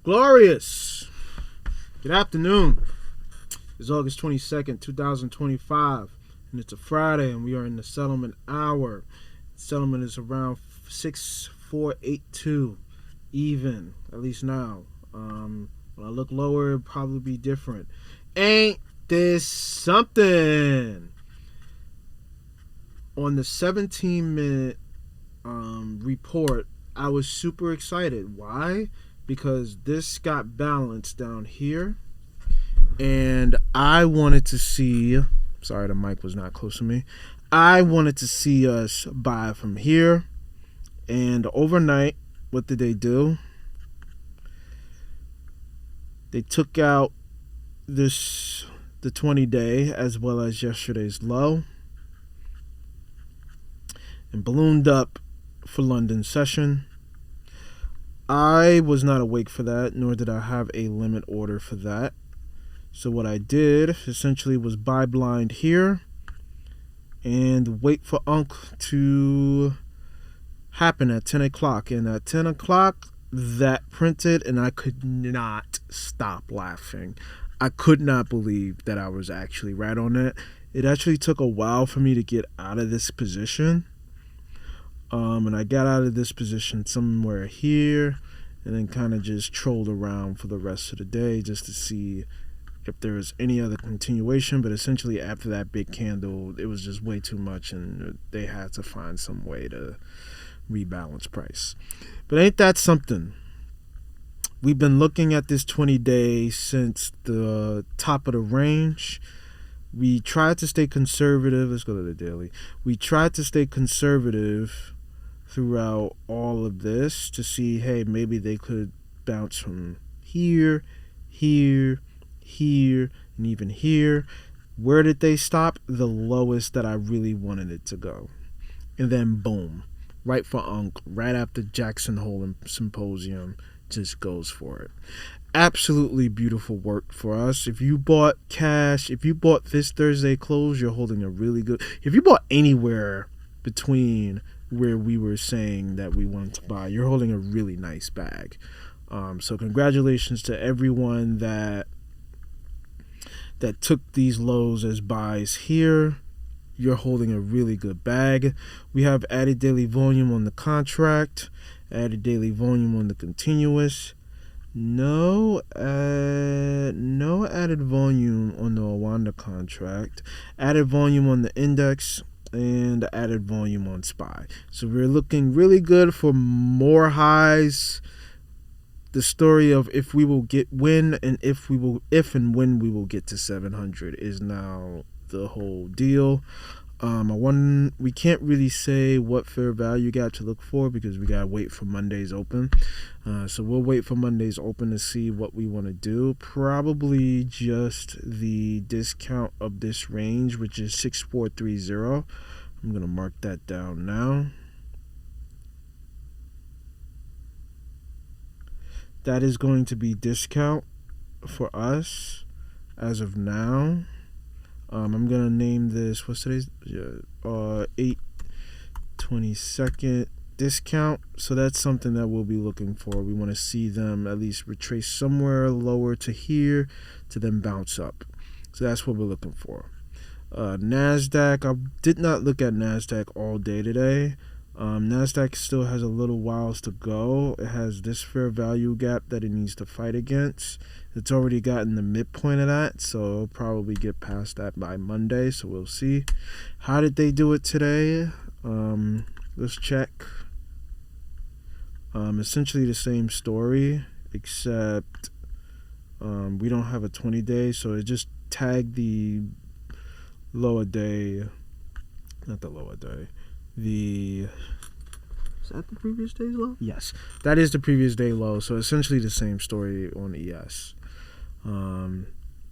Glorious. Good afternoon. It's August 22nd, 2025, and it's a Friday, and we are in the settlement hour. Settlement is around 6482 even, at least now. When I look lower, it'll probably be different. Ain't this something? On the 17-minute report, I was super excited. Why? Because this got balanced down here, and I wanted to see, sorry the mic was not close to me, I wanted to see us buy from here. And overnight, what did they do? They took out the 20-day as well as yesterday's low and ballooned up for London session. I was not awake for that, nor did I have a limit order for that. So what I did essentially was buy blind here and wait for UNC to happen at 10 o'clock. And at 10 o'clock, that printed, and I could not stop laughing. I could not believe that I was actually right on that. It actually took a while for me to get out of this position. And I got out of this position somewhere here and then kind of just trolled around for the rest of the day just to see if there was any other continuation. But essentially after that big candle, it was just way too much, and they had to find some way to rebalance price. But ain't that something? We've been looking at this 20-day since the top of the range. We tried to stay conservative. Let's go to the daily. We tried to stay conservative throughout all of this to see, hey, maybe they could bounce from here, here, here, and even here. Where did they stop? The lowest that I really wanted it to go. And then boom, right for UNC, right after Jackson Hole Symposium, just goes for it. Absolutely beautiful work for us. If you bought cash, if you bought this Thursday close, you're holding a really good. If you bought anywhere between where we were saying that we wanted to buy, you're holding a really nice bag. So congratulations to everyone that took these lows as buys here. You're holding a really good bag. We have added daily volume on the contract, added daily volume on the continuous. No added volume on the Owanda contract. Added volume on the index and added volume on SPY. So we're looking really good for more highs. The story of if we will get when and if and when we will get to 700 is now the whole deal. We can't really say what fair value gap to look for because we gotta wait for Monday's open. So we'll wait for Monday's open to see what we want to do. Probably just the discount of this range, which is 6430. I'm gonna mark that down now. That is going to be discount for us as of now. I'm gonna name this, what's today's 8/22 discount. So that's something that we'll be looking for. We want to see them at least retrace somewhere lower to here to then bounce up. So that's what we're looking for. NASDAQ, I did not look at NASDAQ all day today. NASDAQ still has a little whiles to go. It has this fair value gap that it needs to fight against. It's already gotten the midpoint of that, so it'll probably get past that by Monday, so we'll see. How did they do it today? Let's check. Essentially the same story, except we don't have a 20-day, so it just tagged the lower day, not the lower day. Is that the previous day's low? Yes, that is the previous day low. So essentially the same story on ES.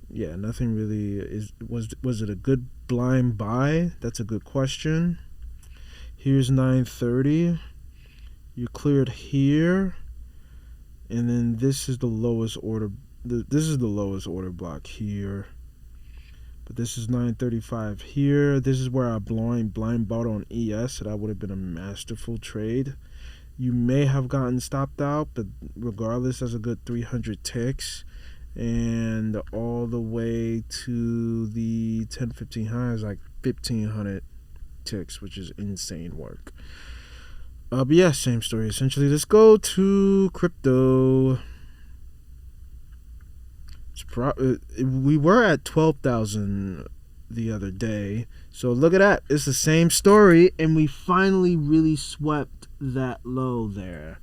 Yeah, nothing really was it a good blind buy? That's a good question. Here's 930. You cleared here, and then this is the lowest order. This is the lowest order block here. But this is 935 here. This is where I blind bought on ES, so that would have been a masterful trade. You may have gotten stopped out, but regardless, that's a good 300 ticks. And all the way to the 10-15 high is like 1,500 ticks, which is insane work. But yeah, same story essentially. Let's go to crypto. We were at 12,000 the other day, so look at that. It's the same story, and we finally really swept that low there.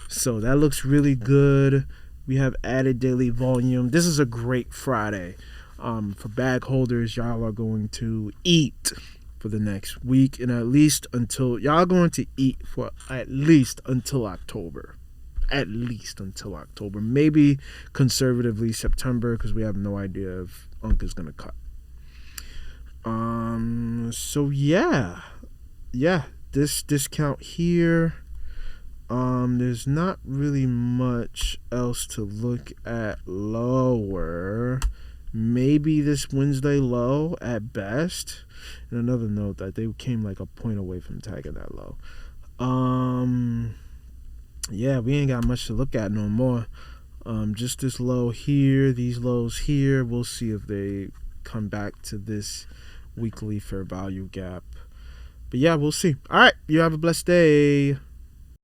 So that looks really good. We have added daily volume. This is a great Friday. For bag holders, y'all are going to eat for the next week, and at least until y'all are going to eat for at least until October. At least until October. Maybe conservatively September, because we have no idea if Unk is going to cut. So yeah, this discount here. There's not really much else to look at lower. Maybe this Wednesday low at best. And another note that they came like a point away from tagging that low. Yeah, we ain't got much to look at no more. Just this low here, these lows here. We'll see if they come back to this weekly fair value gap. But yeah, we'll see. All right, you have a blessed day.